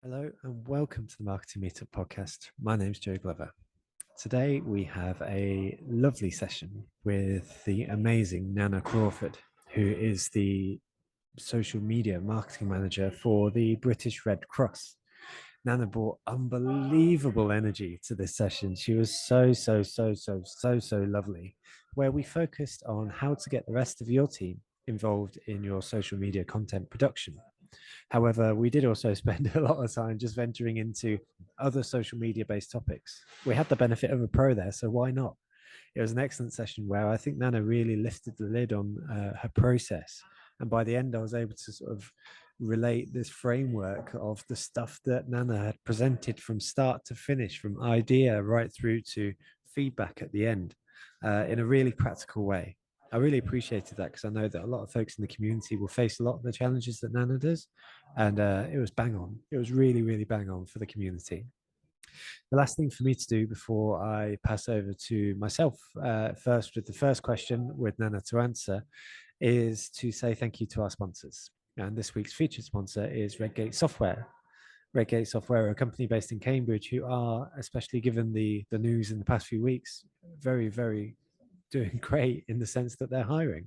Hello and welcome to the Marketing Meetup podcast. My name's Joe Glover. Today we have a lovely session with the amazing Nana Crawford, who is the social media marketing manager for the British Red Cross. Nana brought unbelievable energy to this session. She was so lovely, where we focused on how to get the rest of your team involved in your social media content production. However, we did also spend a lot of time just venturing into other social media based topics. We had the benefit of a pro there, so why not? It was an excellent session where I think Nana really lifted the lid on her process. And by the end, I was able to sort of relate this framework of the stuff that Nana had presented from start to finish, from idea right through to feedback at the end, in a really practical way. I really appreciated that because I know that a lot of folks in the community will face a lot of the challenges that Nana does. And it was bang on. It was really bang on for the community. The last thing for me to do before I pass over to myself, first with the first question with Nana to answer, is to say thank you to our sponsors. And this week's featured sponsor is Redgate Software. Redgate Software are a company based in Cambridge who are, especially given the news in the past few weeks, very doing great in the sense that they're hiring.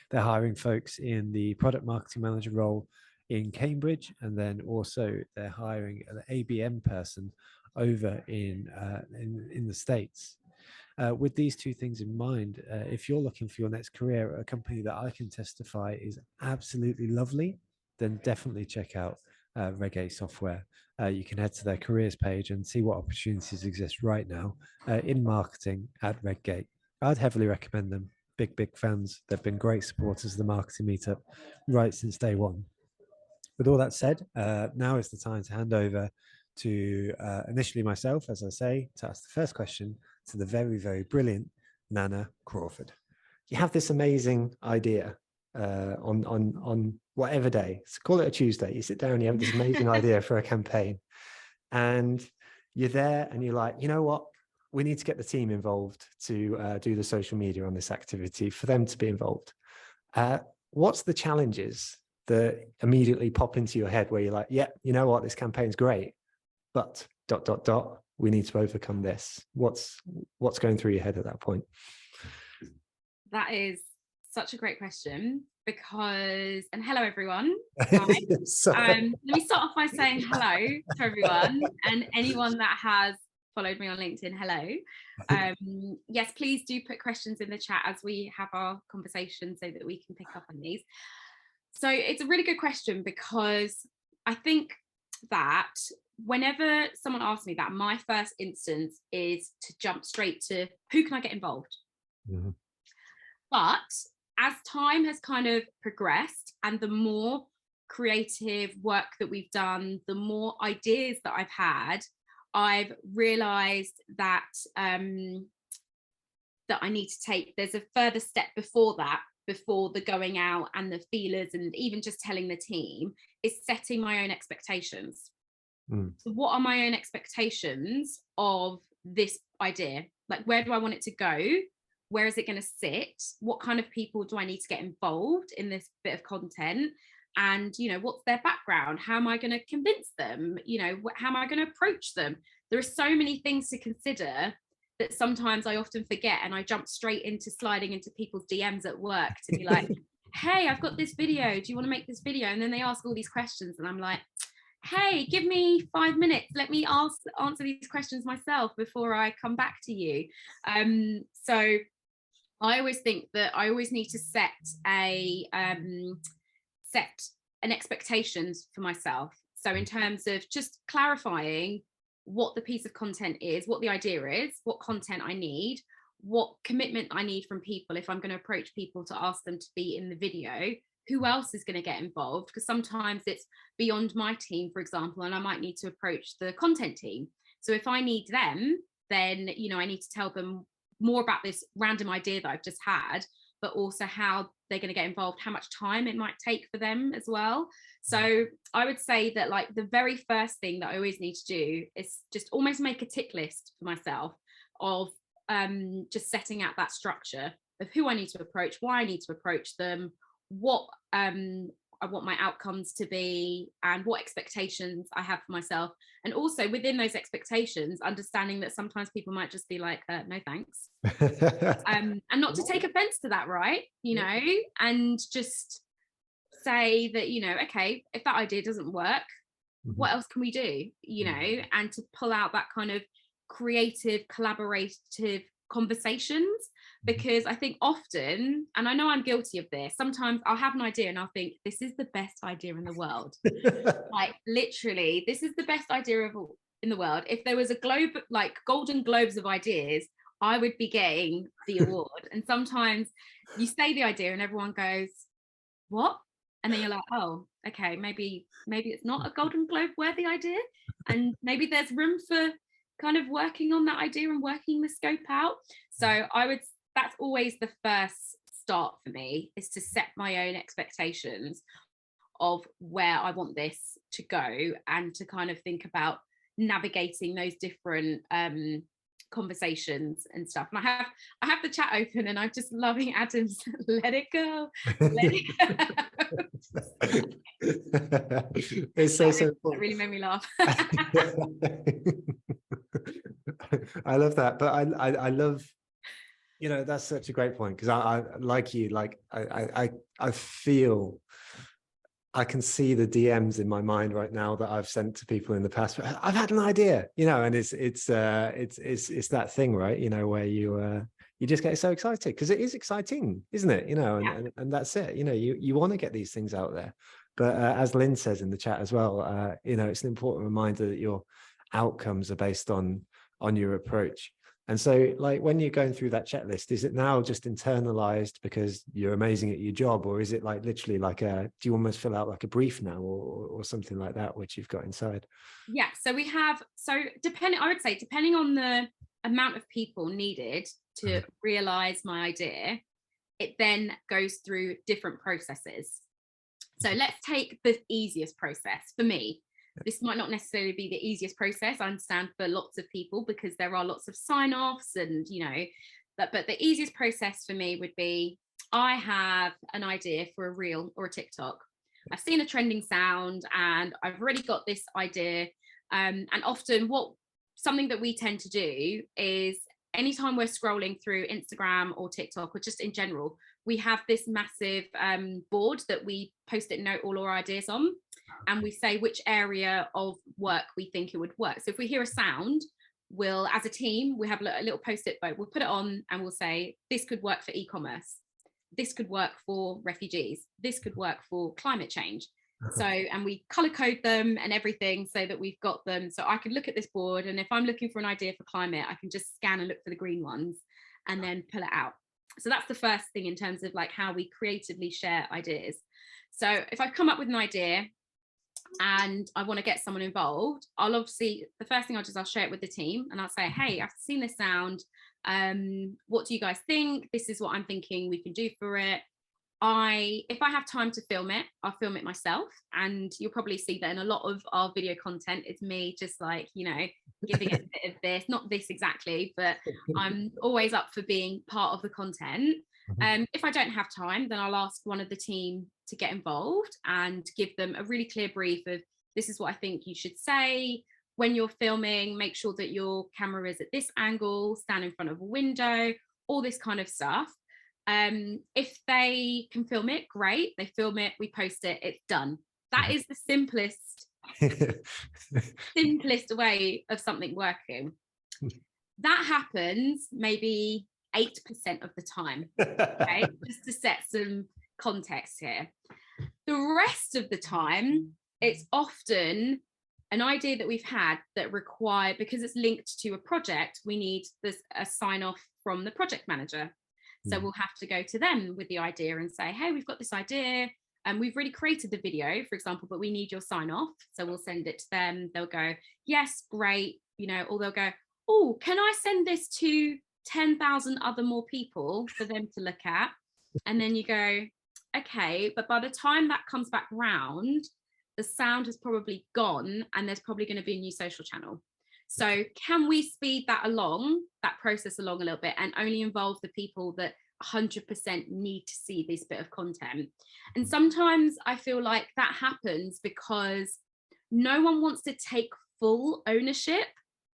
They're hiring folks in the product marketing manager role in Cambridge, and then also they're hiring an ABM person over in the States. With these two things in mind, if you're looking for your next career at a company that I can testify is absolutely lovely, then definitely check out Redgate Software. You can head to their careers page and see what opportunities exist right now in marketing at Redgate. I'd heavily recommend them. Big fans. They've been great supporters of the Marketing Meetup right since day one. With all that said, now is the time to hand over to initially myself, as I say, to ask the first question to the very brilliant Nana Crawford. You have this amazing idea on whatever day, so call it a Tuesday. You sit down and you have this amazing idea for a campaign, and you're there and you're like, you know what? We need to get the team involved to do the social media on this activity for them to be involved. What's the challenges that immediately pop into your head where you're like, yeah, you know what? This campaign's great, but ... we need to overcome this. What's going through your head at that point? That is such a great question because, and hello everyone. Let me start off by saying hello to everyone and anyone that has followed me on LinkedIn. Hello. Yes, please do put questions in the chat as we have our conversation so that we can pick up on these. So it's a really good question because I think that whenever someone asks me that, my first instance is to jump straight to who can I get involved? Mm-hmm. But as time has kind of progressed and the more creative work that we've done, the more ideas that I've had, I've realized that that I need to take, there's a further step before that, before the going out and the feelers and even just telling the team, is setting my own expectations. So what are my own expectations of this idea? Like, where do I want it to go? Where is it going to sit? What kind of people do I need to get involved in this bit of content? And, you know, what's their background? How am I going to convince them? You know, how am I going to approach them? There are so many things to consider that sometimes I often forget, and I jump straight into sliding into people's DMs at work to be like, hey, I've got this video. Do you want to make this video? And then they ask all these questions and I'm like, hey, give me 5 minutes. Let me answer these questions myself before I come back to you. So I always think that I always need to set an expectations for myself. So in terms of just clarifying what the piece of content is, what the idea is, what content I need, what commitment I need from people if I'm going to approach people to ask them to be in the video, who else is going to get involved? Because sometimes it's beyond my team, for example, and I might need to approach the content team. So if I need them, then, you know, I need to tell them more about this random idea that I've just had, but also how they're going to get involved, how much time it might take for them as well. So I would say that, like, the very first thing that I always need to do is just almost make a tick list for myself of just setting out that structure of who I need to approach, why I need to approach them, what I want my outcomes to be and what expectations I have for myself. And also within those expectations, understanding that sometimes people might just be like, no, thanks. And not to take offense to that, right? You know, and just say that, you know, okay, if that idea doesn't work, what else can we do? You know, and to pull out that kind of creative, collaborative conversations, because I think often, and I know I'm guilty of this, sometimes I'll have an idea and I'll think this is the best idea in the world. Like literally, this is the best idea in the world. If there was a globe, like Golden Globes of ideas, I would be getting the award. And sometimes you say the idea and everyone goes, what? And then you're like, oh, okay, maybe it's not a Golden Globe worthy idea, and maybe there's room for kind of working on that idea and working the scope out. So that's always the first start for me, is to set my own expectations of where I want this to go, and to kind of think about navigating those different conversations and stuff. And I have the chat open and I'm just loving Adam's let it go, let it go. It's so That cool. really made me laugh. I love that, but I love, you know, that's such a great point, because I like you, like I feel, I can see the DMs in my mind right now that I've sent to people in the past. I've had an idea, you know, and it's that thing, right? You know, where you just get so excited, because it is exciting, isn't it? You know, and that's it. You know, you want to get these things out there, but as Lynn says in the chat as well, you know, it's an important reminder that your outcomes are based on your approach. And so, like, when you're going through that checklist, is it now just internalized because you're amazing at your job, or is it like literally like do you almost fill out like a brief now, or something like that, which you've got inside? Yeah, so we have, I would say, depending on the amount of people needed to realize my idea, it then goes through different processes. So let's take the easiest process for me. This might not necessarily be the easiest process, I understand, for lots of people, because there are lots of sign-offs and, you know, but the easiest process for me would be, I have an idea for a reel or a TikTok. I've seen a trending sound and I've already got this idea. And often something that we tend to do is, anytime we're scrolling through Instagram or TikTok, or just in general, we have this massive board that we Post-it note all our ideas on, and we say which area of work we think it would work. So if we hear a sound, we'll, as a team, we have a little Post-it note, we'll put it on and we'll say, this could work for e-commerce, this could work for refugees, this could work for climate change. So, and we color code them and everything so that we've got them. So I can look at this board, and if I'm looking for an idea for climate, I can just scan and look for the green ones and then pull it out. So that's the first thing in terms of like how we creatively share ideas. So if I come up with an idea and I want to get someone involved, I'll obviously, the first thing I'll share it with the team, and I'll say, hey, I've seen this sound. What do you guys think? This is what I'm thinking we can do for it. If I have time to film it, I'll film it myself, and you'll probably see that in a lot of our video content, it's me just like, you know, giving it a bit of this, not this exactly, but I'm always up for being part of the content. If I don't have time, then I'll ask one of the team to get involved and give them a really clear brief of, this is what I think you should say when you're filming, make sure that your camera is at this angle, stand in front of a window, all this kind of stuff. If they can film it, great, they film it, we post it, it's done. That is the simplest way of something working. That happens maybe 8% of the time, okay? Just to set some context here. The rest of the time, it's often an idea that we've had that require, because it's linked to a project, we need a sign off from the project manager. So we'll have to go to them with the idea and say, hey, we've got this idea and we've really created the video, for example, but we need your sign off. So we'll send it to them. They'll go, yes, great. You know, or they'll go, oh, can I send this to 10,000 other more people for them to look at? And then you go, okay, but by the time that comes back round, the sound has probably gone and there's probably going to be a new social channel. So can we speed that process along a little bit and only involve the people that 100% need to see this bit of content. And sometimes I feel like that happens because no one wants to take full ownership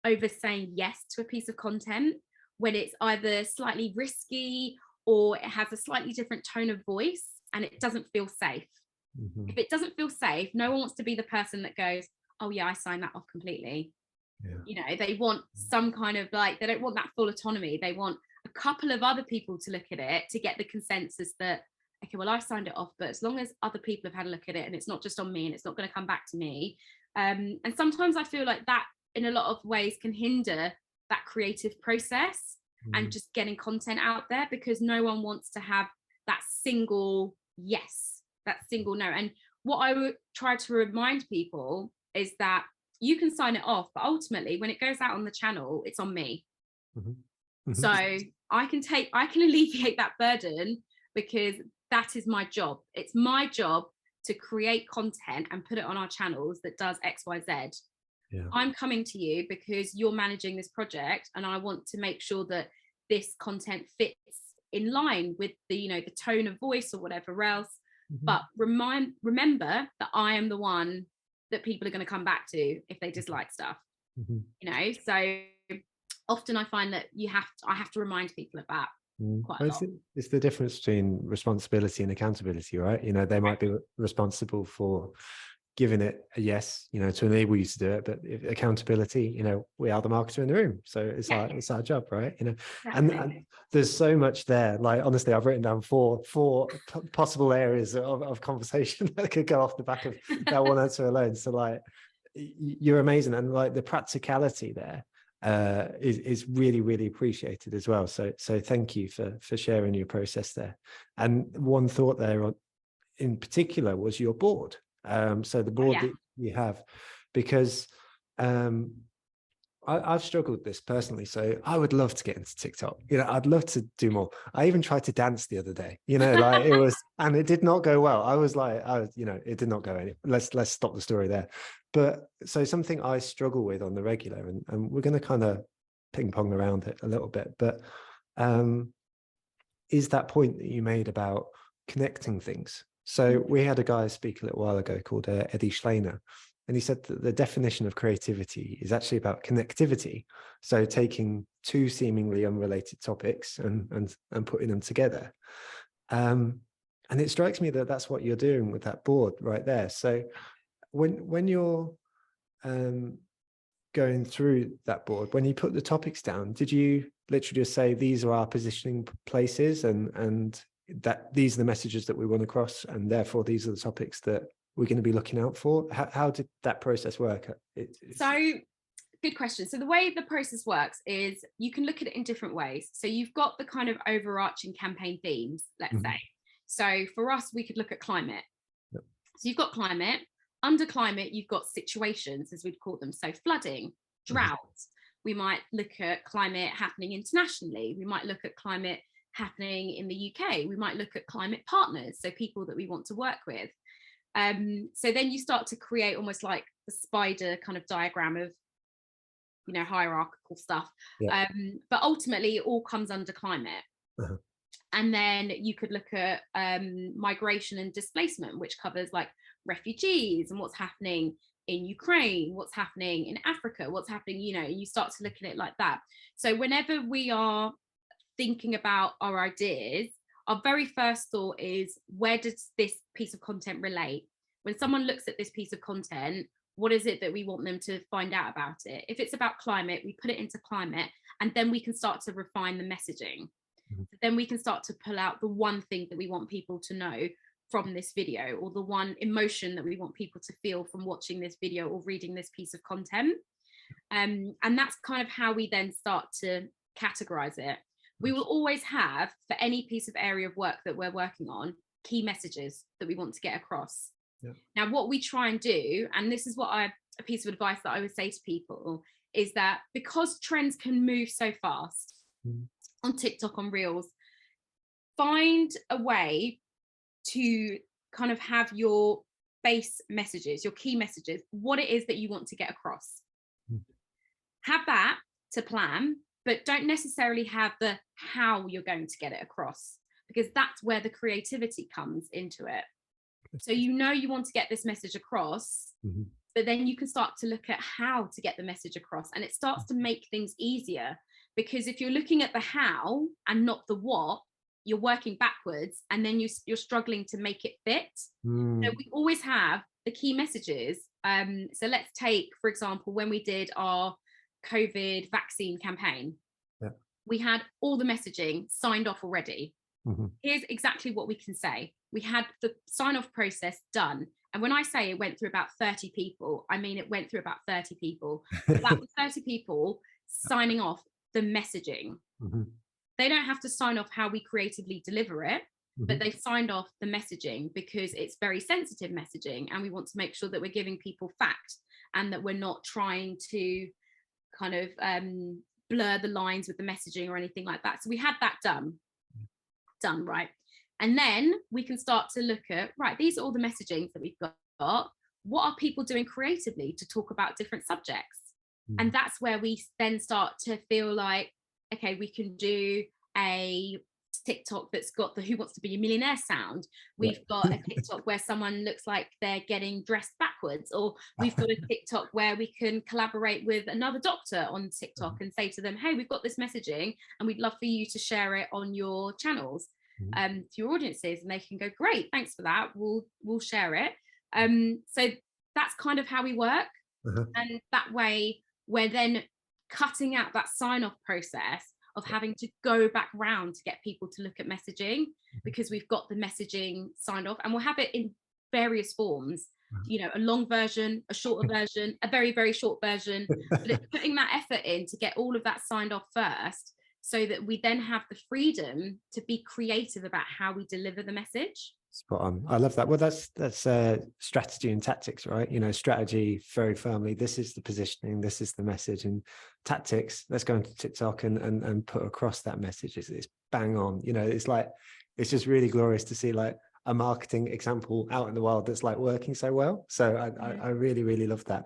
over saying yes to a piece of content when it's either slightly risky or it has a slightly different tone of voice and it doesn't feel safe. If it doesn't feel safe, no one wants to be the person that goes, oh yeah, I sign that off completely. You know, they want some kind of like, they don't want that full autonomy. They want a couple of other people to look at it to get the consensus that, okay, well, I've signed it off, but as long as other people have had a look at it and it's not just on me and it's not going to come back to me. And sometimes I feel like that in a lot of ways can hinder that creative process and just getting content out there, because no one wants to have that single yes, that single no. And what I would try to remind people is that you can sign it off, but ultimately when it goes out on the channel, it's on me. So I can alleviate that burden, because that is my job. It's my job to create content and put it on our channels that does XYZ. I'm coming to you because you're managing this project and I want to make sure that this content fits in line with the, you know, the tone of voice or whatever else. But remember that I am the one that people are going to come back to if they dislike stuff. You know, so often I find that I have to remind people of that quite a lot. It's the difference between responsibility and accountability, right? You know, they might be responsible for giving it a yes, you know, to enable you to do it, but accountability, you know, we are the marketer in the room, so it's our job, right? You know, and there's so much there. Like, honestly, I've written down four possible areas of conversation that could go off the back of that one answer alone. So like, you're amazing, and like the practicality there is really, really appreciated as well. So thank you for sharing your process there. And one thought there in particular was your board. So the board that you have, because I've struggled with this personally. So I would love to get into TikTok. You know, I'd love to do more. I even tried to dance the other day, you know, like it was, and it did not go well. You know, it did not go any. Let's stop the story there. But so something I struggle with on the regular, and we're going to kind of ping pong around it a little bit, but is that point that you made about connecting things. So we had a guy speak a little while ago called Eddie Schleiner, and he said that the definition of creativity is actually about connectivity. So taking two seemingly unrelated topics and putting them together. And it strikes me that that's what you're doing with that board right there. So when you're going through that board, when you put the topics down, did you literally just say, these are our positioning places and that these are the messages that we want to cross, and therefore these are the topics that we're going to be looking out for? How did that process work? So good question. So the way the process works is you can look at it in different ways. So you've got the kind of overarching campaign themes, let's say. So for us, we could look at climate. So you've got climate. Under climate, you've got situations, as we'd call them. So flooding, drought. We might look at climate happening internationally. We might look at climate happening in the UK. We might look at climate partners, so people that we want to work with. So then you start to create almost like the spider kind of diagram of, you know, hierarchical stuff. But ultimately it all comes under climate. And then you could look at migration and displacement, which covers like refugees and what's happening in Ukraine, what's happening in Africa, what's happening, you know, and you start to look at it like that. So whenever we are thinking about our ideas, our very first thought is, where does this piece of content relate? When someone looks at this piece of content, what is it that we want them to find out about it? If it's about climate, we put it into climate, and then we can start to refine the messaging. Then we can start to pull out the one thing that we want people to know from this video, or the one emotion that we want people to feel from watching this video or reading this piece of content. And that's kind of how we then start to categorize it. We will always have, for any piece of area of work that we're working on, key messages that we want to get across. Now, what we try and do, and this is a piece of advice that I would say to people, is that because trends can move so fast on TikTok, on Reels, find a way to kind of have your base messages, your key messages, what it is that you want to get across. Have that to plan, but don't necessarily have the how you're going to get it across, because that's where the creativity comes into it. So you want to get this message across, but then you can start to look at how to get the message across, and it starts to make things easier, because if you're looking at the how and not the what, you're working backwards, and then you're struggling to make it fit. So we always have the key messages. So let's take, for example, when we did our COVID vaccine campaign, we had all the messaging signed off already. Here's exactly what we can say. We had the sign-off process done. And when I say it went through about 30 people, I mean it went through about 30 people. But that was 30 people signing off the messaging. They don't have to sign off how we creatively deliver it, but they've signed off the messaging, because it's very sensitive messaging, and we want to make sure that we're giving people fact, and that we're not trying to kind of blur the lines with the messaging or anything like that. So we had that done, right? And then we can start to look at, right, these are all the messagings that we've got. What are people doing creatively to talk about different subjects? And that's where we then start to feel like, okay, we can do a TikTok that's got the Who Wants to Be a Millionaire sound. We've got a TikTok where someone looks like they're getting dressed backwards, or we've got a TikTok where we can collaborate with another doctor on TikTok and say to them, hey, we've got this messaging and we'd love for you to share it on your channels to your audiences. And they can go, great, thanks for that, we'll share it. So that's kind of how we work. And that way we're then cutting out that sign-off process of having to go back round to get people to look at messaging, because we've got the messaging signed off, and we'll have it in various forms, a long version, a shorter version, a very, very short version, but it's putting that effort in to get all of that signed off first, so that we then have the freedom to be creative about how we deliver the message. Spot on. I love that. Well, that's strategy and tactics, right? Strategy very firmly. This is the positioning. This is the message. And tactics, let's go into TikTok and put across that message. It's bang on. It's just really glorious to see like a marketing example out in the world that's like working so well. So I really, really love that.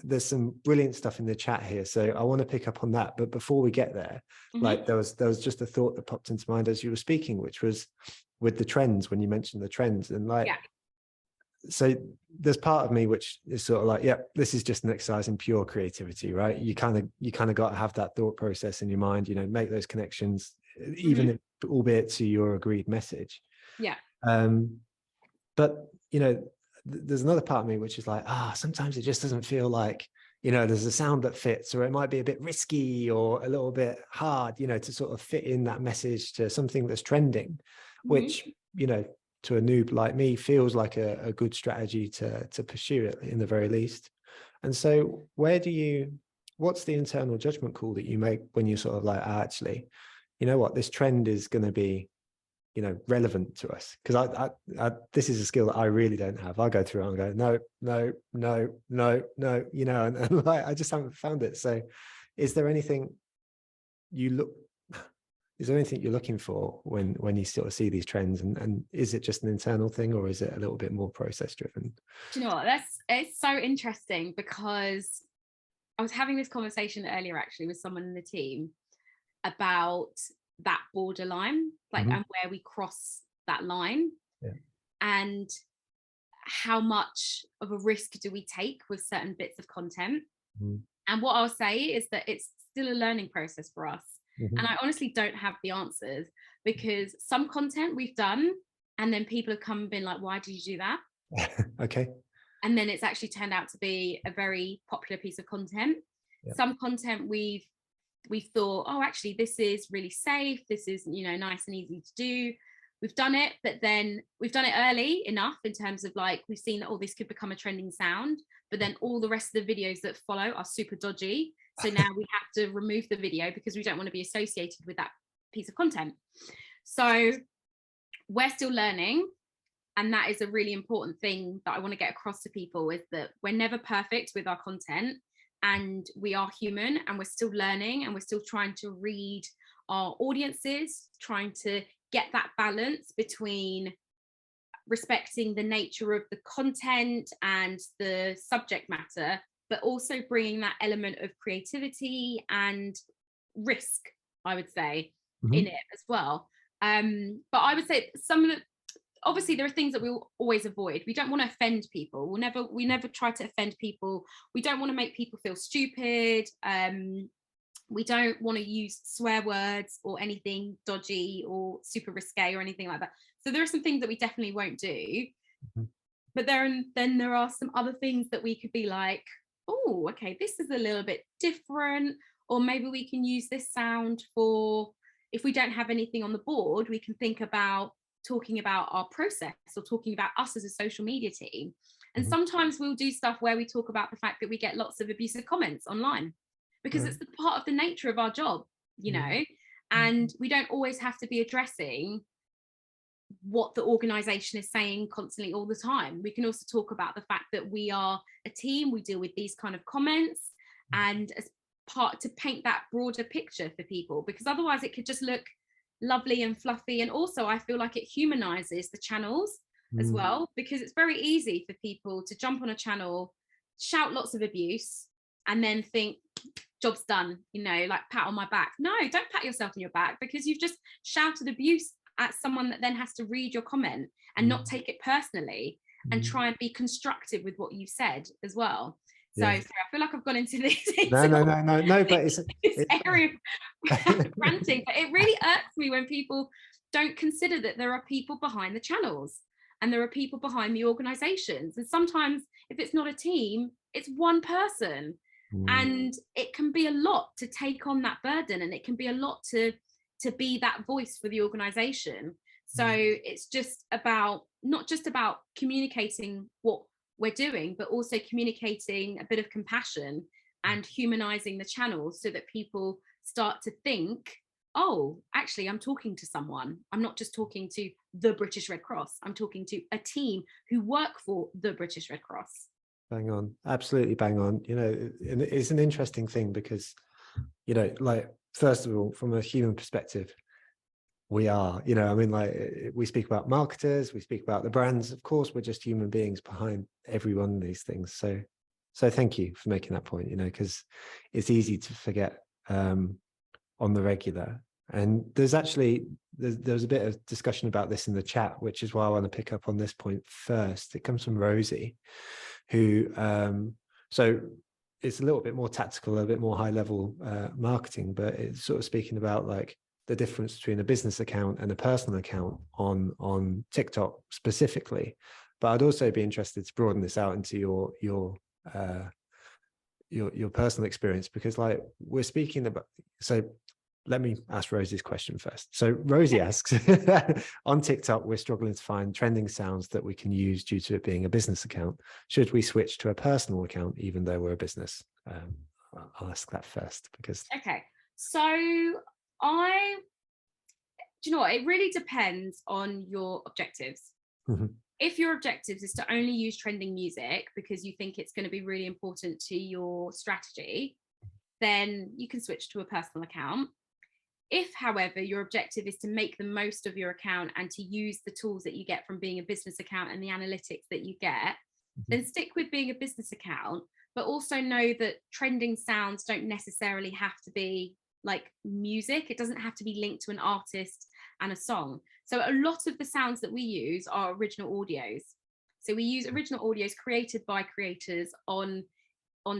There's some brilliant stuff in the chat here, so I want to pick up on that. But before we get there, like there was just a thought that popped into mind as you were speaking, which was with the trends, when you mentioned the trends, and so there's part of me which is sort of like, this is just an exercise in pure creativity, right? You kind of got to have that thought process in your mind, make those connections, even if, albeit to your agreed message. But there's another part of me which is like, sometimes it just doesn't feel like, there's a sound that fits, or it might be a bit risky or a little bit hard, to sort of fit in that message to something that's trending, which, to a noob like me feels like a good strategy to pursue it in the very least. And so what's the internal judgment call that you make when you're sort of like, actually, this trend is going to be, relevant to us? Because I this is a skill that I really don't have. I go through it and go, no, and like, I just haven't found it. So is there anything you're looking for when you sort of see these trends, and is it just an internal thing, or is it a little bit more process driven? Do you know what, it's so interesting, because I was having this conversation earlier actually with someone in the team about that borderline, like, and where we cross that line, and how much of a risk do we take with certain bits of content. And what I'll say is that it's still a learning process for us. And I honestly don't have the answers, because some content we've done and then people have come and been like, why did you do that? Okay. And then it's actually turned out to be a very popular piece of content. Some content we've thought, actually this is really safe, this is nice and easy to do, we've done it, but then we've done it early enough in terms of like, we've seen that this could become a trending sound, but then all the rest of the videos that follow are super dodgy, so now we have to remove the video because we don't want to be associated with that piece of content. So we're still learning, and that is a really important thing that I want to get across to people, is that we're never perfect with our content, and we are human, and we're still learning, and we're still trying to read our audiences, trying to get that balance between respecting the nature of the content and the subject matter, but also bringing that element of creativity and risk, I would say, in it as well. But I would say some of the, obviously there are things that we will always avoid. We don't want to offend people. We never try to offend people. We don't want to make people feel stupid. We don't want to use swear words or anything dodgy or super risque or anything like that. So there are some things that we definitely won't do. But then there are some other things that we could be like, oh, okay, this is a little bit different. Or maybe we can use this sound for, if we don't have anything on the board, we can think about talking about our process or talking about us as a social media team. And sometimes we'll do stuff where we talk about the fact that we get lots of abusive comments online, because it's the part of the nature of our job, you know, and we don't always have to be addressing what the organization is saying constantly all the time. We can also talk about the fact that we are a team, we deal with these kind of comments, and as part to paint that broader picture for people, because otherwise it could just look lovely and fluffy. And also I feel like it humanizes the channels as well, because it's very easy for people to jump on a channel, shout lots of abuse, and then think job's done, you know, like pat on my back. No, don't pat yourself on your back, because you've just shouted abuse at someone that then has to read your comment and not take it personally and try and be constructive with what you said as well. So sorry, I feel like I've gone into this no, but it's area of ranting, but it really irks me when people don't consider that there are people behind the channels and there are people behind the organizations, and sometimes if it's not a team, it's one person. And it can be a lot to take on that burden, and it can be a lot to be that voice for the organization. So it's just about, not just about communicating what we're doing, but also communicating a bit of compassion and humanizing the channels, so that people start to think, oh, actually I'm talking to someone. I'm not just talking to the British Red Cross, I'm talking to a team who work for the British Red Cross. Bang on, absolutely bang on. You know, it's an interesting thing because, you know, like, first of all, from a human perspective, we are, you know, I mean, like, we speak about marketers, we speak about the brands, of course, we're just human beings behind every one of these things. So thank you for making that point, you know, because it's easy to forget on the regular. And there's actually, there's a bit of discussion about this in the chat, which is why I want to pick up on this point first. It comes from Rosie, who, so it's a little bit more tactical, a bit more high level marketing, but it's sort of speaking about like the difference between a business account and a personal account on TikTok specifically. But I'd also be interested to broaden this out into your personal experience, because like we're speaking about, so let me ask Rosie's question first. So Rosie asks, on TikTok, we're struggling to find trending sounds that we can use due to it being a business account. Should we switch to a personal account, even though we're a business? I'll ask that first because. Okay. So do you know what? It really depends on your objectives. If your objectives is to only use trending music because you think it's going to be really important to your strategy, then you can switch to a personal account. If, however, your objective is to make the most of your account and to use the tools that you get from being a business account and the analytics that you get, then stick with being a business account, but also know that trending sounds don't necessarily have to be like music. It doesn't have to be linked to an artist and a song. So a lot of the sounds that we use are original audios. So we use original audios created by creators on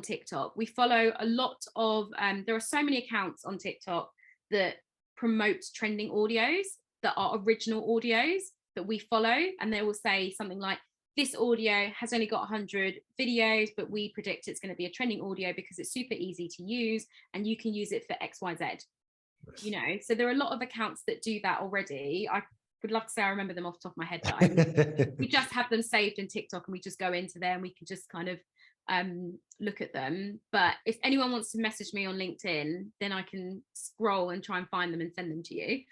TikTok. We follow a lot of, there are so many accounts on TikTok that promote trending audios that are original audios that we follow, and they will say something like, this audio has only got 100 videos, but we predict it's going to be a trending audio because it's super easy to use and you can use it for XYZ. Nice. You know, so there are a lot of accounts that do that already. I would love to say I remember them off the top of my head, but we just have them saved in TikTok and we just go into there and we can just kind of look at them. But if anyone wants to message me on LinkedIn, then I can scroll and try and find them and send them to you.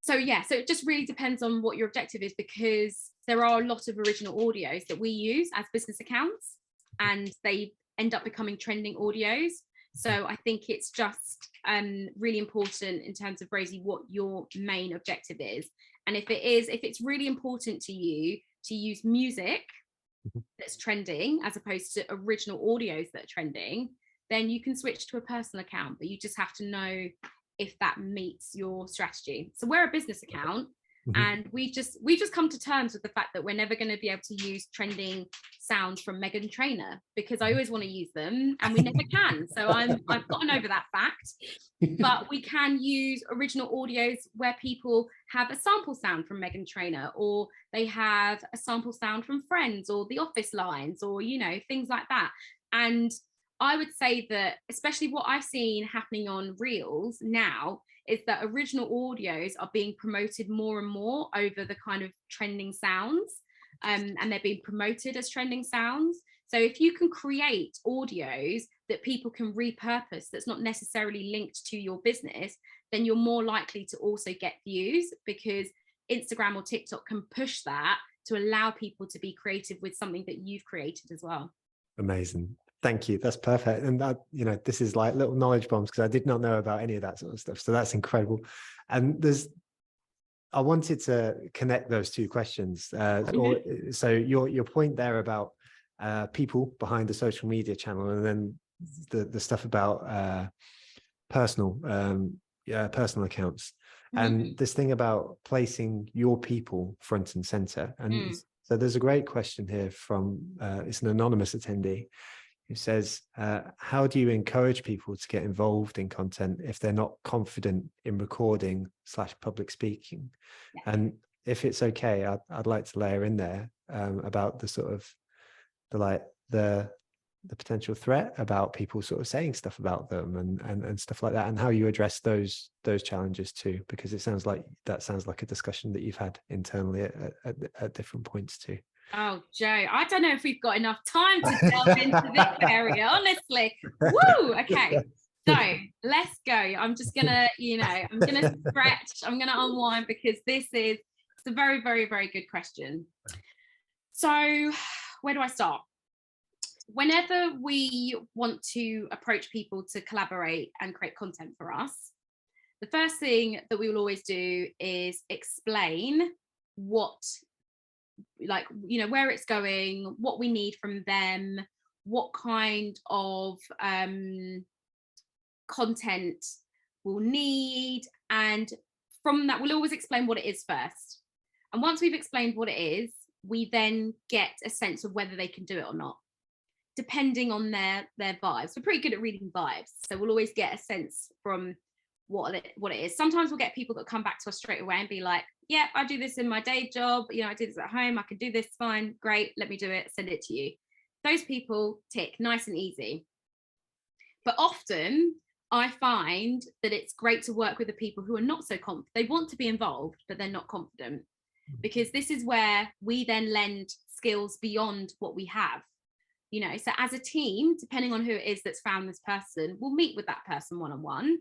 So it just really depends on what your objective is, because there are a lot of original audios that we use as business accounts and they end up becoming trending audios. So I think it's just really important in terms of, Rosie, what your main objective is. And if it's really important to you to use music that's trending as opposed to original audios that are trending, then you can switch to a personal account, but you just have to know if that meets your strategy. So we're a business account, and we've just come to terms with the fact that we're never going to be able to use trending sounds from Meghan Trainor, because I always want to use them and we never can. So I've gotten over that fact. But we can use original audios where people have a sample sound from Meghan Trainor, or they have a sample sound from Friends or The Office lines, or, you know, things like that. And I would say that, especially what I've seen happening on Reels now, is that original audios are being promoted more and more over the kind of trending sounds, and they're being promoted as trending sounds. So if you can create audios that people can repurpose, that's not necessarily linked to your business, then you're more likely to also get views, because Instagram or TikTok can push that to allow people to be creative with something that you've created as well. Amazing. Thank you. That's perfect. And that, you know, this is like little knowledge bombs, because I did not know about any of that sort of stuff. So that's incredible. And I wanted to connect those two questions. So your point there about people behind the social media channel, and then the stuff about personal accounts, and this thing about placing your people front and center. And so there's a great question here from it's an anonymous attendee who says, how do you encourage people to get involved in content if they're not confident in recording / public speaking? Yeah. And if it's okay, I'd like to layer in there about the sort of the potential threat about people sort of saying stuff about them and stuff like that, and how you address those challenges too, because it sounds like a discussion that you've had internally at different points too. Oh, Joe, I don't know if we've got enough time to delve into this area, honestly. Woo! Okay, so let's go. I'm just gonna, I'm gonna stretch, I'm gonna unwind, because it's a very, very, very good question. So where do I start? Whenever we want to approach people to collaborate and create content for us, the first thing that we will always do is explain where it's going, what we need from them, what kind of content we'll need. And from that, we'll always explain what it is first. And once we've explained what it is, we then get a sense of whether they can do it or not, depending on their vibes. We're pretty good at reading vibes, so we'll always get a sense from what it is. Sometimes we'll get people that come back to us straight away and be like, yeah, I do this in my day job, I do this at home, I can do this, fine, great, let me do it, send it to you. Those people tick, nice and easy. But often I find that it's great to work with the people who are not so confident. They want to be involved, but they're not confident, because this is where we then lend skills beyond what we have. So as a team, depending on who it is that's found this person, we'll meet with that person one-on-one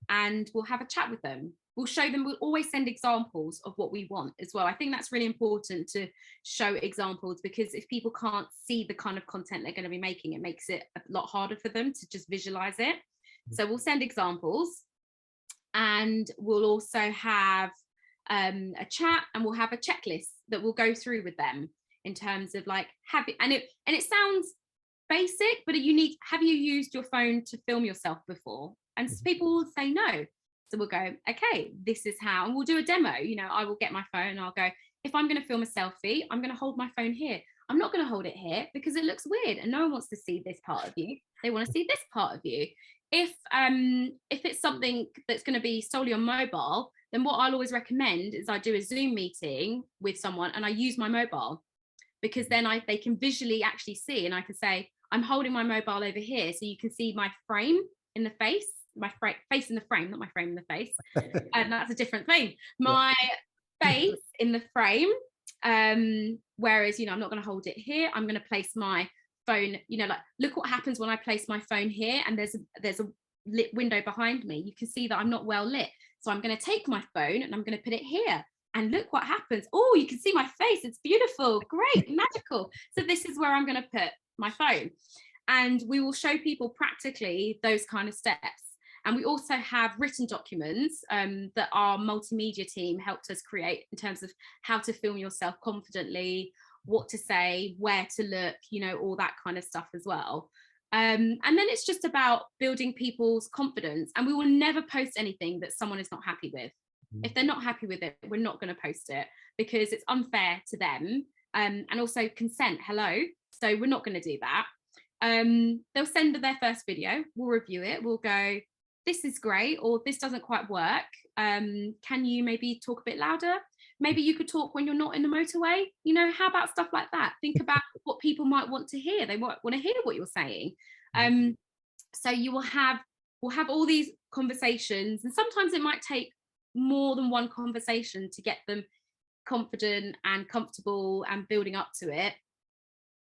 and we'll have a chat with them. We'll show them, we'll always send examples of what we want as well. I think that's really important to show examples, because if people can't see the kind of content they're going to be making, it makes it a lot harder for them to just visualize it. So we'll send examples, and we'll also have a chat, and we'll have a checklist that we'll go through with them in terms of and it sounds basic, but have you used your phone to film yourself before? And people will say no. So we'll go, okay, this is how, and we'll do a demo. I will get my phone and I'll go, if I'm going to film a selfie, I'm going to hold my phone here. I'm not going to hold it here because it looks weird and no one wants to see this part of you. They want to see this part of you. If it's something that's going to be solely on mobile, then what I'll always recommend is I do a Zoom meeting with someone and I use my mobile, because then they can visually actually see, and I can say, I'm holding my mobile over here so you can see my frame in the face, my face in the frame, not my frame in the face. And that's a different thing. My face in the frame. Whereas, I'm not going to hold it here. I'm going to place my phone, look what happens when I place my phone here and there's a lit window behind me. You can see that I'm not well lit. So I'm going to take my phone and I'm going to put it here. And look what happens. Oh, you can see my face. It's beautiful. Great. Magical. So this is where I'm going to put my phone. And we will show people practically those kind of steps. And we also have written documents that our multimedia team helped us create in terms of how to film yourself confidently, what to say, where to look, all that kind of stuff as well. And then it's just about building people's confidence, and we will never post anything that someone is not happy with. If they're not happy with it, we're not going to post it, because it's unfair to them. And also consent, hello. So we're not going to do that. They'll send their first video, we'll review it, we'll go, this is great, or this doesn't quite work. Can you maybe talk a bit louder? Maybe you could talk when you're not in the motorway. You know, how about stuff like that? Think about what people might want to hear. They want to hear what you're saying. So we'll have all these conversations, and sometimes it might take more than one conversation to get them confident and comfortable and building up to it.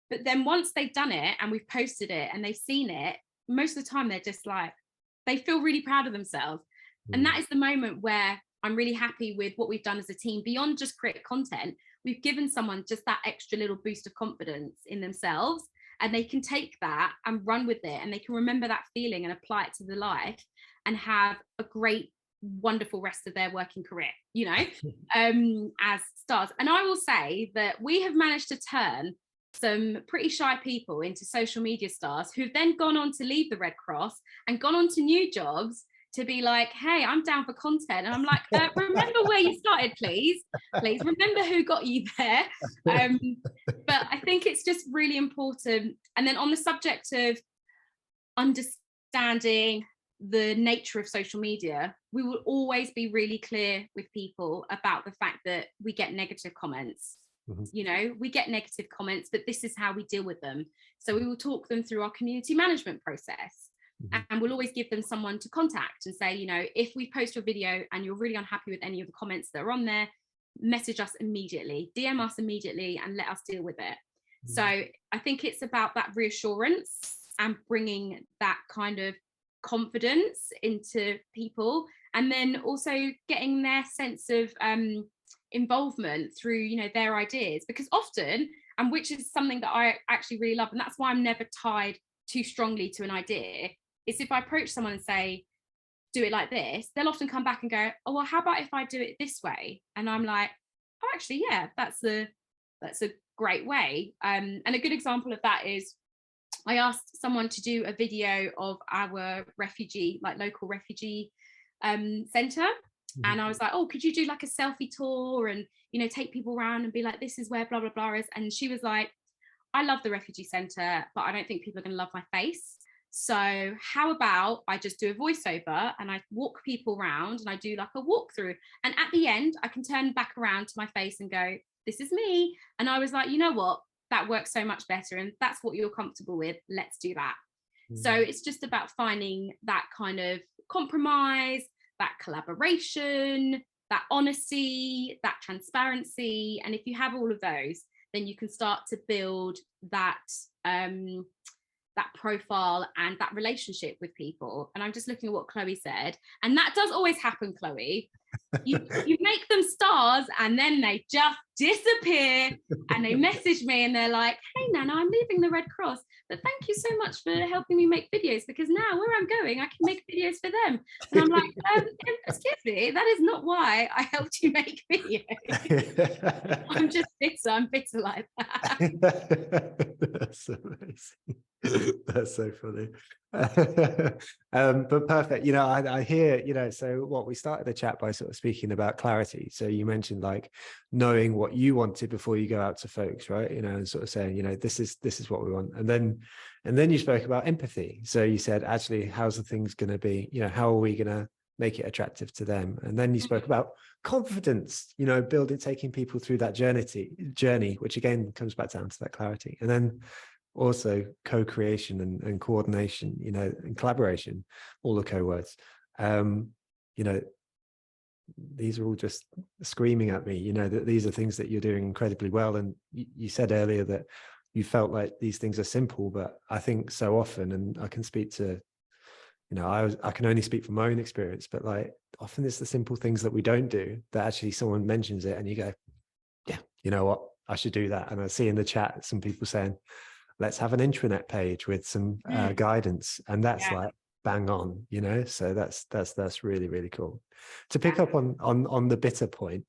But then once they've done it and we've posted it and they've seen it, most of the time they're just like, they feel really proud of themselves. And that is the moment where I'm really happy with what we've done as a team. Beyond just create content, we've given someone just that extra little boost of confidence in themselves, and they can take that and run with it, and they can remember that feeling and apply it to their life and have a great, wonderful rest of their working career, you know, as stars. And I will say that we have managed to turn some pretty shy people into social media stars, who've then gone on to leave the Red Cross and gone on to new jobs to be like, hey, I'm down for content. And I'm like, remember where you started, please remember who got you there. But I think it's just really important. And then on the subject of understanding the nature of social media, we will always be really clear with people about the fact that we get negative comments. You know, we get negative comments, but this is how we deal with them. So we will talk them through our community management process. And we'll always give them someone to contact and say, you know, if we post your video and you're really unhappy with any of the comments that are on there, message us immediately, DM us immediately, and let us deal with it. So I think it's about that reassurance and bringing that kind of confidence into people, and then also getting their sense of involvement through, you know, their ideas. Because often, and which is something that I actually really love, and that's why I'm never tied too strongly to an idea, is if I approach someone and say, do it like this, they'll often come back and go, oh, well, how about if I do it this way? And I'm like, oh, actually, yeah, that's a great way. And a good example of that is I asked someone to do a video of our refugee, like local refugee centre. And I was like, oh, could you do like a selfie tour and, you know, take people around and be like, this is where blah, blah, blah is. And she was like, I love the refugee centre, but I don't think people are going to love my face. So how about I just do a voiceover and I walk people around and I do like a walkthrough. And at the end, I can turn back around to my face and go, this is me. And I was like, you know what? That works so much better. And that's what you're comfortable with. Let's do that. So it's just about finding that kind of compromise, that collaboration, that honesty, that transparency. And if you have all of those, then you can start to build that that profile and that relationship with people. And I'm just looking at what Chloe said, and that does always happen, Chloe. You make them stars and then they just disappear, and they message me and they're like, hey Nana, I'm leaving the Red Cross, but thank you so much for helping me make videos, because now where I'm going I can make videos for them. And I'm like, excuse me, that is not why I helped you make videos. I'm just bitter. I'm bitter like that. That's amazing. That's so funny. But perfect. You know, I hear, you know, so what we started the chat by sort of speaking about clarity. So you mentioned like knowing what you wanted before you go out to folks, right? You know, and sort of saying, you know, this is what we want. And then you spoke about empathy. So you said, actually, how's the things going to be? You know, how are we going to make it attractive to them? And then you spoke about confidence, you know, taking people through that journey, which again comes back down to that clarity. And then also co-creation and coordination, you know, and collaboration, all the co-words. You know, these are all just screaming at me, you know, that these are things that you're doing incredibly well. And you said earlier that you felt like these things are simple, but I think so often, and I can speak to, you know, I can only speak from my own experience, but like often it's the simple things that we don't do that actually someone mentions it and you go, yeah, you know what, I should do that. And I see in the chat some people saying, let's have an intranet page with some guidance. And that's like, bang on, you know. So that's really, really cool. To pick up on the bitter point,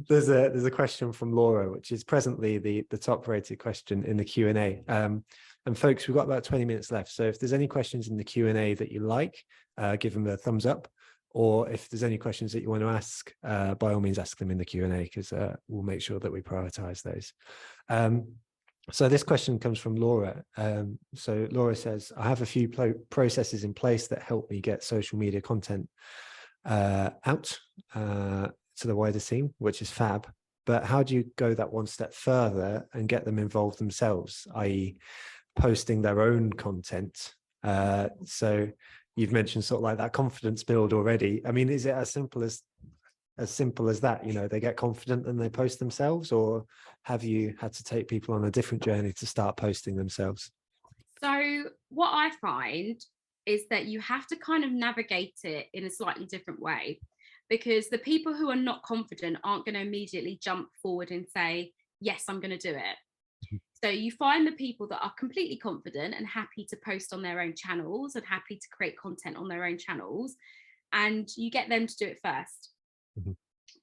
there's a question from Laura, which is presently the top rated question in the Q&A. And folks, we've got about 20 minutes left, so if there's any questions in the Q&A that you like, give them a thumbs up, or if there's any questions that you want to ask, by all means ask them in the Q&A, because we'll make sure that we prioritize those. So this question comes from Laura. So Laura says, I have a few processes in place that help me get social media content out to the wider team, which is fab. But how do you go that one step further and get them involved themselves, i.e. posting their own content? So you've mentioned sort of like that confidence build already. I mean, is it as simple as that, you know, they get confident and they post themselves, or have you had to take people on a different journey to start posting themselves? So what I find is that you have to kind of navigate it in a slightly different way, because the people who are not confident aren't going to immediately jump forward and say, yes, I'm going to do it. So you find the people that are completely confident and happy to post on their own channels and happy to create content on their own channels, and you get them to do it first.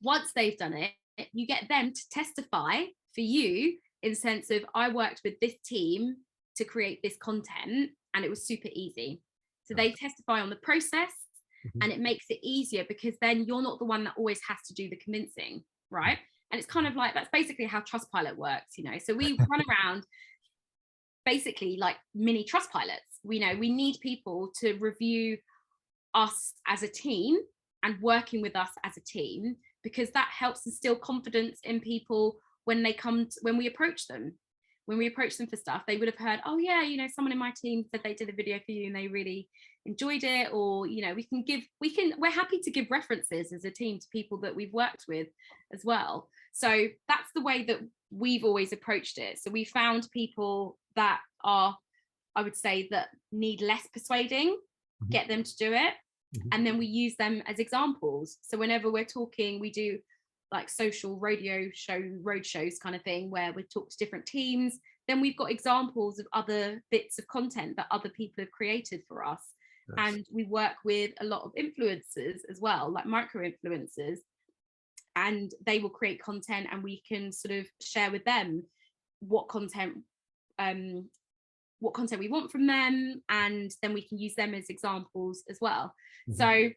Once they've done it, you get them to testify for you in the sense of, I worked with this team to create this content and it was super easy. So they testify on the process, and it makes it easier because then you're not the one that always has to do the convincing, right? And it's kind of like, that's basically how Trustpilot works, you know. So we run around basically like mini Trustpilots. We know we need people to review us as a team and working with us as a team, because that helps instill confidence in people when they when we approach them for stuff. They would have heard, oh yeah, you know, someone in my team said they did a video for you and they really enjoyed it, or, you know, we're happy to give references as a team to people that we've worked with as well. So that's the way that we've always approached it. So we found people that are, I would say, that need less persuading, get them to do it. And then we use them as examples. So whenever we're talking, we do like social road shows kind of thing, where we talk to different teams. Then we've got examples of other bits of content that other people have created for us. Nice. And we work with a lot of influencers as well, like micro influencers, and they will create content and we can sort of share with them what content we want from them, and then we can use them as examples as well. So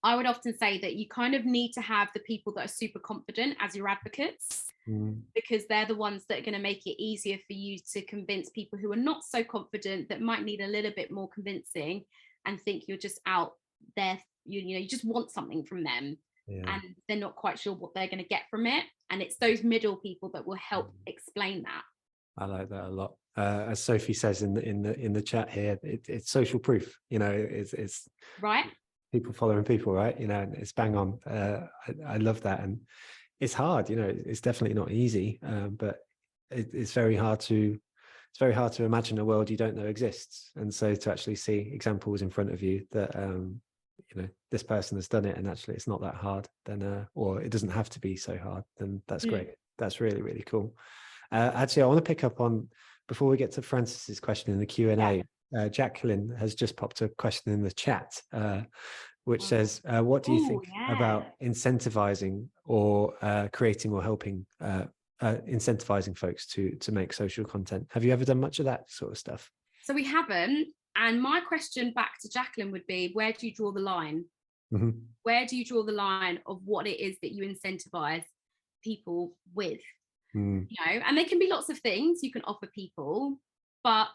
I would often say that you kind of need to have the people that are super confident as your advocates, because they're the ones that are going to make it easier for you to convince people who are not so confident, that might need a little bit more convincing and think you're just out there, you know, you just want something from them, and they're not quite sure what they're going to get from it. And it's those middle people that will help explain that. I like that a lot. As Sophie says in the chat here, it's social proof. You know, it's right. People following people, right? You know, and it's bang on. I love that, and it's hard. You know, it's definitely not easy, but it's very hard to imagine a world you don't know exists. And so to actually see examples in front of you that you know, this person has done it, and actually it's not that hard, then or it doesn't have to be so hard, then that's great. That's really, really cool. Actually, I want to pick up on, before we get to Francis's question in the Q&A, Jacqueline has just popped a question in the chat, which says, what do you think about incentivizing or creating or helping incentivizing folks to make social content? Have you ever done much of that sort of stuff? So we haven't. And my question back to Jacqueline would be, where do you draw the line? Where do you draw the line of what it is that you incentivize people with? You know, and there can be lots of things you can offer people, but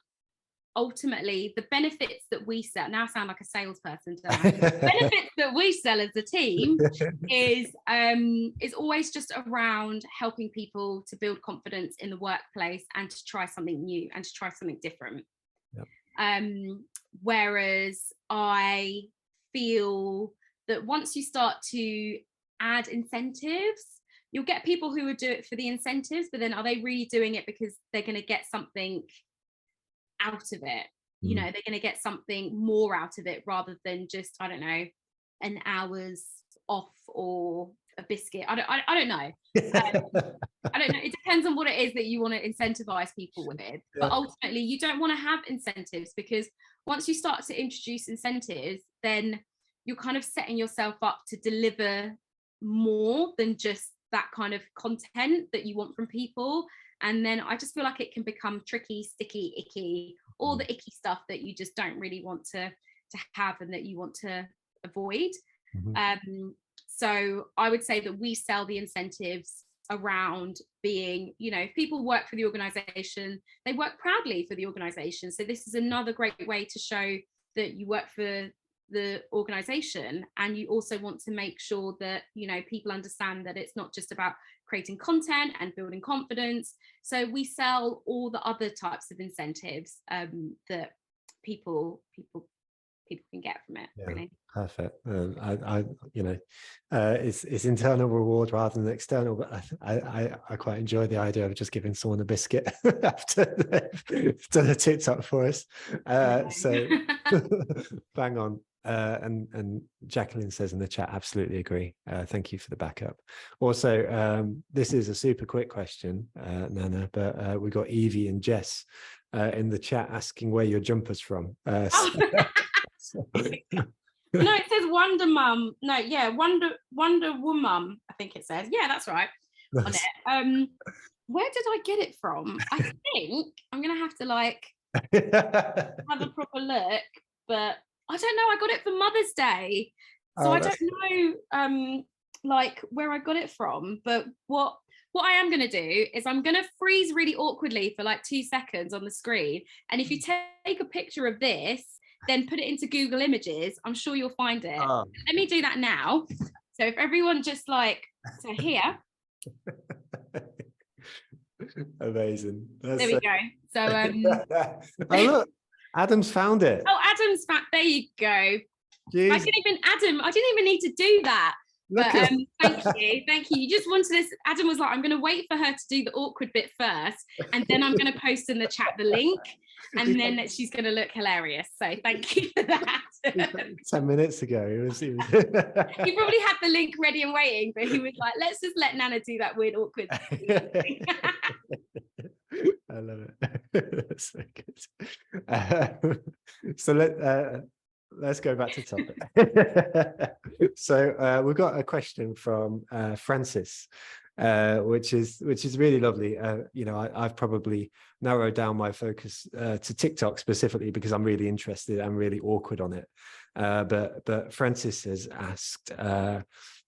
ultimately the benefits that we sell, now I sound like a salesperson, don't I? The benefits that we sell as a team is always just around helping people to build confidence in the workplace and to try something new and to try something different. Whereas I feel that once you start to add incentives, you'll get people who would do it for the incentives, but then are they really doing it because they're going to get something out of it? You know, they're going to get something more out of it rather than just, I don't know, an hour's off or a biscuit. I don't know. I don't know. It depends on what it is that you want to incentivize people with. But ultimately, you don't want to have incentives, because once you start to introduce incentives, then you're kind of setting yourself up to deliver more than just that kind of content that you want from people. And then I just feel like it can become tricky, sticky, icky, all the icky stuff that you just don't really want to have and that you want to avoid. So I would say that we sell the incentives around being, you know, if people work for the organization, they work proudly for the organization. So this is another great way to show that you work for the organization, and you also want to make sure that, you know, people understand that it's not just about creating content and building confidence. So we sell all the other types of incentives that people can get from it. Really. Perfect. I you know, it's internal reward rather than external, but I quite enjoy the idea of just giving someone a biscuit after they've done a TikTok for us. So bang on. And Jacqueline says in the chat, absolutely agree. Thank you for the backup. Also, this is a super quick question, Nana, but we got Evie and Jess in the chat asking where your jumper's from. No, it says Wonder Mum. No, yeah, Wonder Woman, I think it says. Yeah, that's right. On it. Where did I get it from? I think I'm gonna have to like have a proper look, but I don't know. I got it for Mother's Day, so I don't know like where I got it from. But what I am going to do is I'm going to freeze really awkwardly for like 2 seconds on the screen, and if you take a picture of this, then put it into Google Images, I'm sure you'll find it. Let me do that now. So if everyone just like, so here. Amazing. That's there we go. So oh look, Adam's found it. Oh, Adam's found. There you go. Jeez. I didn't even need to do that. But thank you. You just wanted this. Adam was like, I'm going to wait for her to do the awkward bit first, and then I'm going to post in the chat the link, and then she's going to look hilarious. So thank you for that. 10 minutes ago, he was. He probably had the link ready and waiting, but he was like, let's just let Nana do that weird awkward thing. I love it. That's so good. So let's go back to topic. So we've got a question from Francis, which is really lovely. You know, I've probably narrowed down my focus to TikTok specifically because I'm really interested and really awkward on it. But Francis has asked,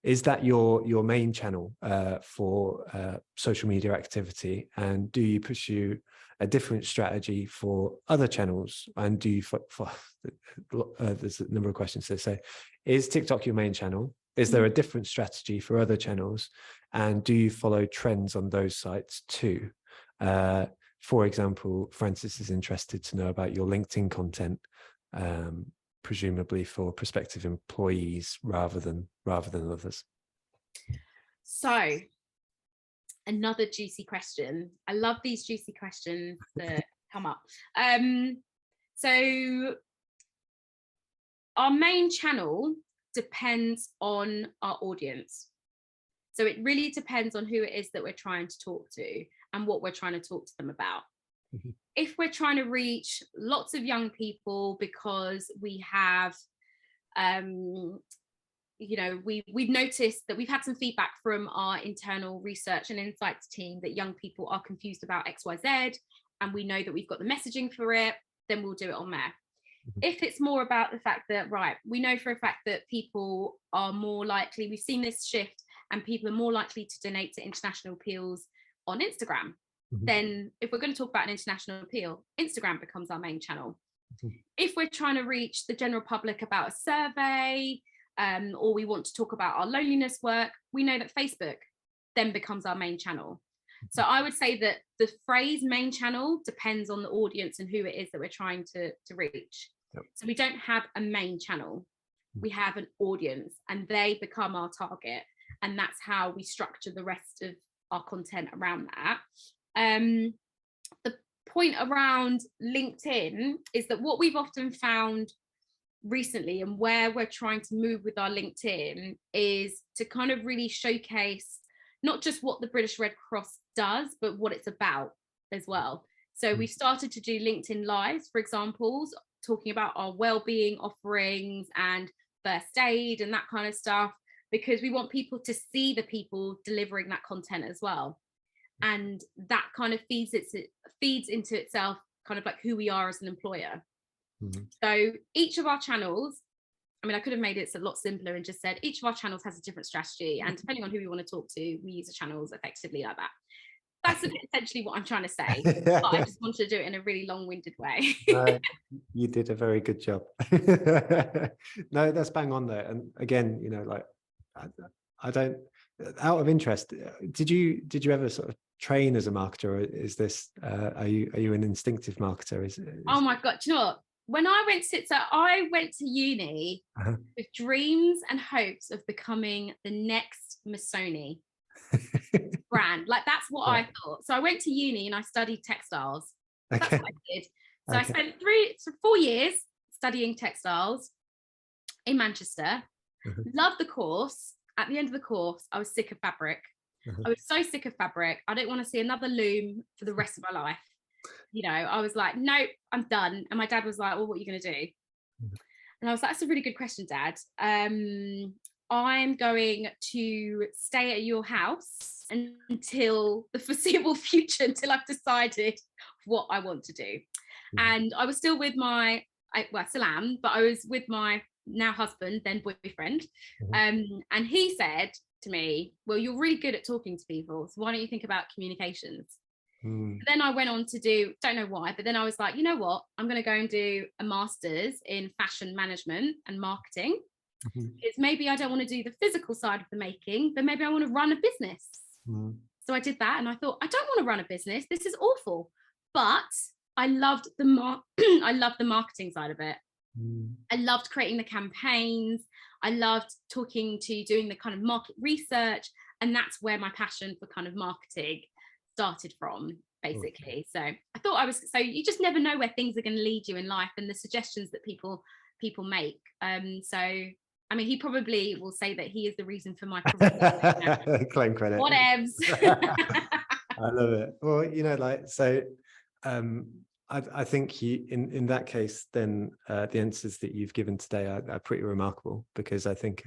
is that your main channel for social media activity, and do you pursue a different strategy for other channels? And do you there's a number of questions there. So is TikTok your main channel? Is there a different strategy for other channels? And do you follow trends on those sites too? For example, Francis is interested to know about your LinkedIn content, presumably for prospective employees rather than others. So another juicy question. I love these juicy questions that come up. So our main channel depends on our audience. So it really depends on who it is that we're trying to talk to and what we're trying to talk to them about. Mm-hmm. If we're trying to reach lots of young people because we have, you know, we've noticed that we've had some feedback from our internal research and insights team that young people are confused about XYZ, and we know that we've got the messaging for it, then we'll do it on there. Mm-hmm. If it's more about the fact that, right, we know for a fact that people are more likely, we've seen this shift, and people are more likely to donate to international appeals on Instagram, mm-hmm. then if we're going to talk about an international appeal, Instagram becomes our main channel. Mm-hmm. If we're trying to reach the general public about a survey, or we want to talk about our loneliness work, we know that Facebook then becomes our main channel. So I would say that the phrase main channel depends on the audience and who it is that we're trying to reach. Yep. So we don't have a main channel, we have an audience, and they become our target. And that's how we structure the rest of our content around that. The point around LinkedIn is that what we've often found recently, and where we're trying to move with our LinkedIn, is to kind of really showcase not just what the British Red Cross does, but what it's about as well. So we've started to do LinkedIn Lives, for example, talking about our well-being offerings and first aid and that kind of stuff, because we want people to see the people delivering that content as well. And that kind of feeds into itself, kind of like who we are as an employer. So each of our channels, I mean, I could have made it a lot simpler and just said each of our channels has a different strategy, and depending on who we want to talk to, we use the channels effectively like that. That's essentially what I'm trying to say, but I just wanted to do it in a really long-winded way. No, you did a very good job. No, that's bang on there. And again, you know, like I don't, out of interest, did you ever sort of train as a marketer, or is this are you an instinctive marketer? Oh my God, do you know what? When I went to uni with dreams and hopes of becoming the next Missoni brand. Like, that's what I thought. So I went to uni and I studied textiles. That's what I did. So I spent 4 years studying textiles in Manchester. Loved the course. At the end of the course, I was sick of fabric. I was so sick of fabric. I didn't want to see another loom for the rest of my life. You know, I was like, nope, I'm done. And my dad was like, well, what are you going to do? And I was like, that's a really good question, Dad. I'm going to stay at your house until the foreseeable future, until I've decided what I want to do. And I was still with I still am, but I was with my now husband, then boyfriend. And he said to me, well, you're really good at talking to people, so why don't you think about communications? Then I went on to do, don't know why, but then I was like, you know what, I'm going to go and do a master's in fashion management and marketing, because maybe I don't want to do the physical side of the making, but maybe I want to run a business. So I did that, and I thought, I don't want to run a business, this is awful, but I loved I loved the marketing side of it. I loved creating the campaigns. I loved doing the kind of market research, and that's where my passion for kind of marketing started from, basically. So I thought so you just never know where things are going to lead you in life, and the suggestions that people make. So I mean, he probably will say that he is the reason for my career. Claim credit. Whatevs. I love it. Well, you know, like, so I think in that case, then the answers that you've given today are pretty remarkable, because I think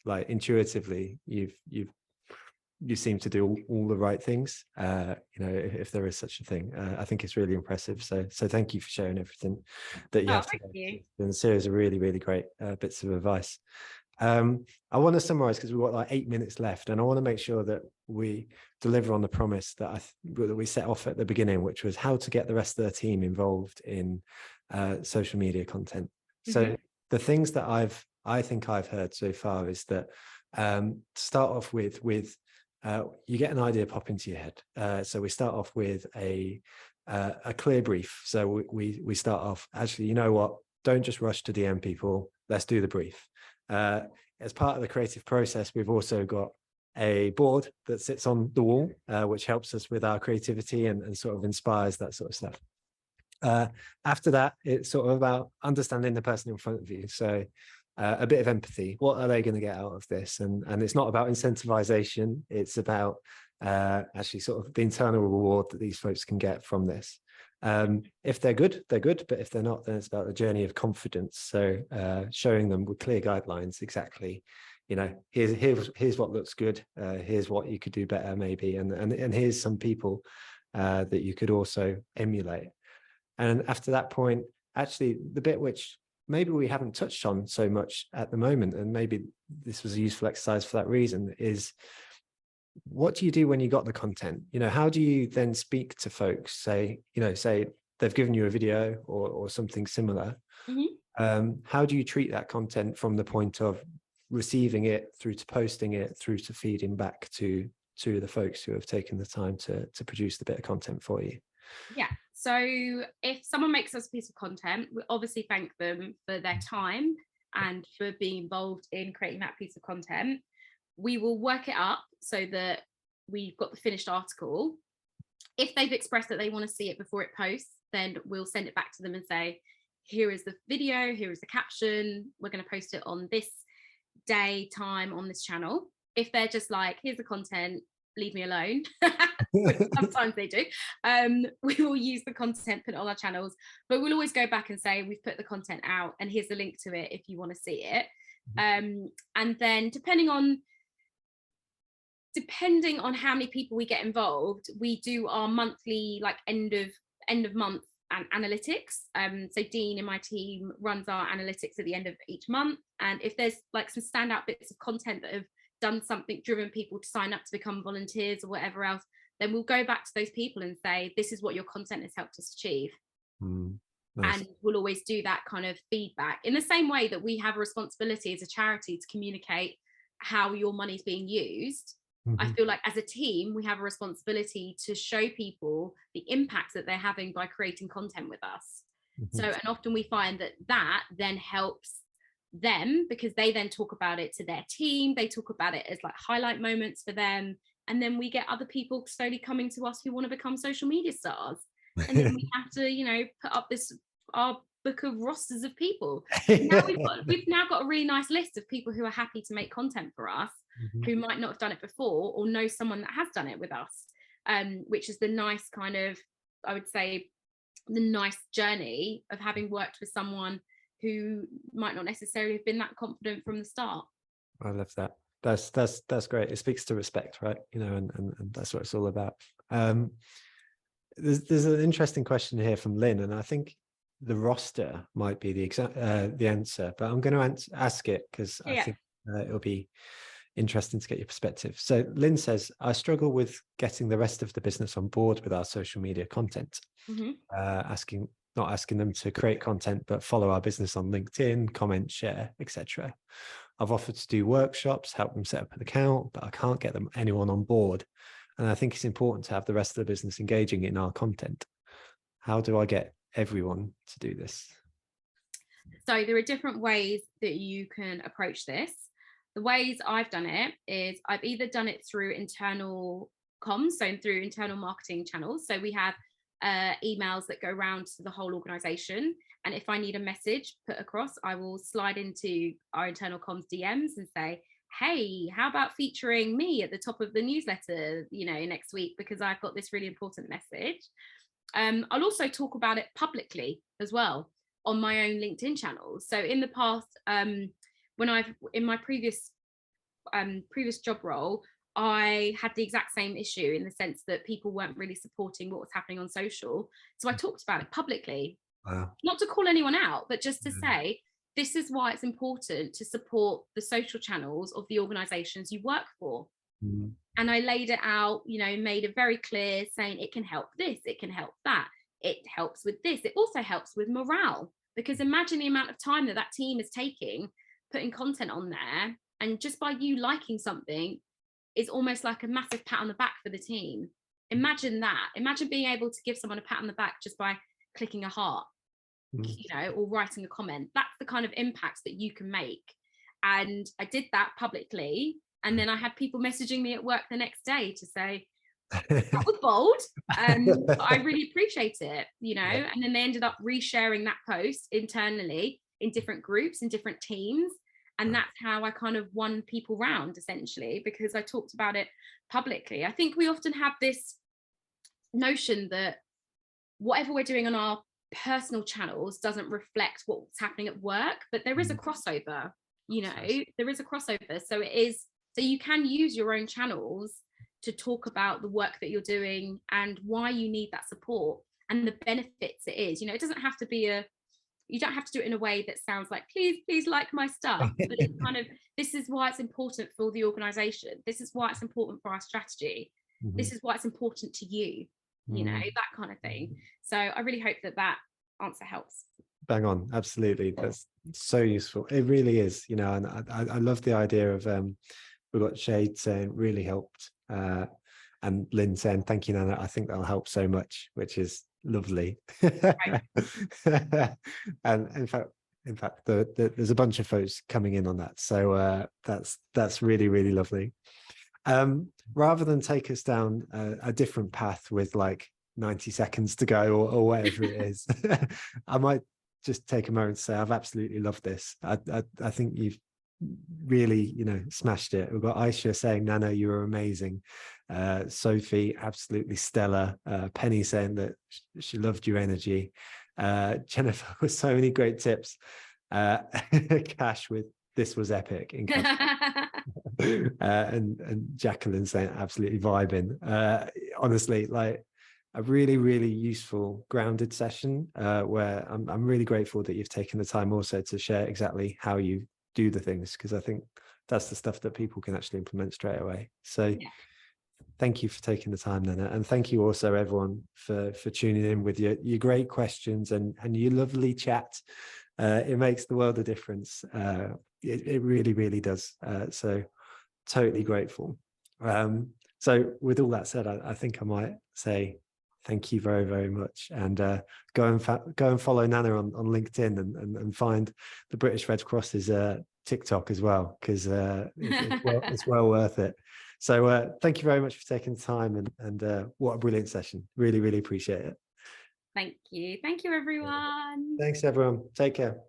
like intuitively you seem to do all the right things, you know, if there is such a thing. I think it's really impressive. So thank you for sharing everything that you have today. It's been a series of really, really great bits of advice. I want to summarize, because we've got like 8 minutes left, and I want to make sure that we deliver on the promise that we set off at the beginning, which was how to get the rest of the team involved in social media content. So the things that I think I've heard so far is that start off with you get an idea pop into your head. So we start off with a clear brief. So we start off, actually, you know what, don't just rush to DM people, let's do the brief. As part of the creative process, we've also got a board that sits on the wall, which helps us with our creativity and sort of inspires that sort of stuff. After that, it's sort of about understanding the person in front of you. So a bit of empathy. What are they going to get out of this? And it's not about incentivization. It's about actually sort of the internal reward that these folks can get from this. If they're good, they're good. But if they're not, then it's about the journey of confidence. So showing them with clear guidelines exactly, you know, here's what looks good. Here's what you could do better, maybe. And here's some people that you could also emulate. And after that point, actually, the bit which maybe we haven't touched on so much at the moment, and maybe this was a useful exercise for that reason, is what do you do when you got the content? You know, how do you then speak to folks? Say they've given you a video or something similar. How do you treat that content from the point of receiving it through to posting it through to feeding back to the folks who have taken the time to produce the bit of content for you? Yeah. So if someone makes us a piece of content, we obviously thank them for their time and for being involved in creating that piece of content. We will work it up so that we've got the finished article. If they've expressed that they want to see it before it posts, then we'll send it back to them and say, here is the video, here is the caption, we're going to post it on this day, time on this channel. If they're just like, here's the content, leave me alone, which sometimes they do, we will use the content, put it on our channels, but we'll always go back and say, we've put the content out and here's the link to it if you want to see it. And then depending on how many people we get involved, we do our monthly, like end of month and analytics. So Dean in my team runs our analytics at the end of each month, and if there's like some standout bits of content that have done something, driven people to sign up to become volunteers or whatever else, then we'll go back to those people and say, this is what your content has helped us achieve. Nice. And we'll always do that kind of feedback in the same way that we have a responsibility as a charity to communicate how your money's being used. I feel like as a team, we have a responsibility to show people the impacts that they're having by creating content with us. So, and often we find that then helps them, because they then talk about it to their team. They talk about it as like highlight moments for them. And then we get other people slowly coming to us who want to become social media stars. And then we have to, put up our book of rosters of people. Now we've now got a really nice list of people who are happy to make content for us, who might not have done it before or know someone that has done it with us, which is the nice kind of, I would say, the nice journey of having worked with someone who might not necessarily have been that confident from the start. I love that. That's great. It speaks to respect, right? And that's what it's all about. There's an interesting question here from Lynn, and I think the roster might be the answer, but I'm going to ask it because I think it'll be interesting to get your perspective. So Lynn says, I struggle with getting the rest of the business on board with our social media content, not asking them to create content, but follow our business on LinkedIn, comment, share, etc. I've offered to do workshops, help them set up an account, but I can't get anyone on board. And I think it's important to have the rest of the business engaging in our content. How do I get everyone to do this? So there are different ways that you can approach this. The ways I've done it is I've either done it through internal comms, so through internal marketing channels. So we have emails that go around to the whole organization. And if I need a message put across, I will slide into our internal comms DMs and say, hey, how about featuring me at the top of the newsletter, next week, because I've got this really important message. I'll also talk about it publicly as well on my own LinkedIn channels. So in the past, in my previous job role, I had the exact same issue in the sense that people weren't really supporting what was happening on social. So I talked about it publicly, not to call anyone out, but just to say, this is why it's important to support the social channels of the organizations you work for. And I laid it out, made it very clear, saying it can help this, it can help that, it helps with this, it also helps with morale, because imagine the amount of time that team is taking putting content on there, and just by you liking something is almost like a massive pat on the back for the team. Imagine being able to give someone a pat on the back just by clicking a heart, or writing a comment. That's the kind of impact that you can make. And I did that publicly, and then I had people messaging me at work the next day to say, that was bold, but I really appreciate it, and then they ended up resharing that post internally in different groups, in different teams. And that's how I kind of won people round, essentially, because I talked about it publicly. I think we often have this notion that whatever we're doing on our personal channels doesn't reflect what's happening at work, but there is a crossover, there is a crossover. So you can use your own channels to talk about the work that you're doing and why you need that support and the benefits it is. It doesn't have to be you don't have to do it in a way that sounds like, please like my stuff, but it's kind of, this is why it's important for the organization. This is why it's important for our strategy. This is why it's important to you, that kind of thing. So I really hope that answer helps. Bang on. Absolutely. That's so useful. It really is, and I love the idea of, we've got Shade saying really helped. And Lynn saying, thank you, Nana. I think that'll help so much, which is lovely. Right. And in fact, there's a bunch of folks coming in on that. So that's really, really lovely. Rather than take us down a different path with like 90 seconds to go or whatever it is, I might just take a moment to say I've absolutely loved this. I think you've really, smashed it. We've got Aisha saying, Nana, you were amazing. Sophie, absolutely stellar. Penny saying that she loved your energy. Jennifer with so many great tips. Cash with this was epic. And Jacqueline saying absolutely vibing. Honestly, like a really, really useful, grounded session where I'm really grateful that you've taken the time also to share exactly how you do the things, because I think that's the stuff that people can actually implement straight away. So thank you for taking the time, Nana, and thank you also everyone for tuning in with your great questions and your lovely chat. It makes the world a difference. It really, really does. So totally grateful. So with all that said, I think I might say thank you very, very much, and go and follow Nana on LinkedIn and find the British Red Cross's TikTok as well, because it's well worth it. So thank you very much for taking the time, and what a brilliant session. Really, really appreciate it. Thank you everyone. Thanks everyone. Take care.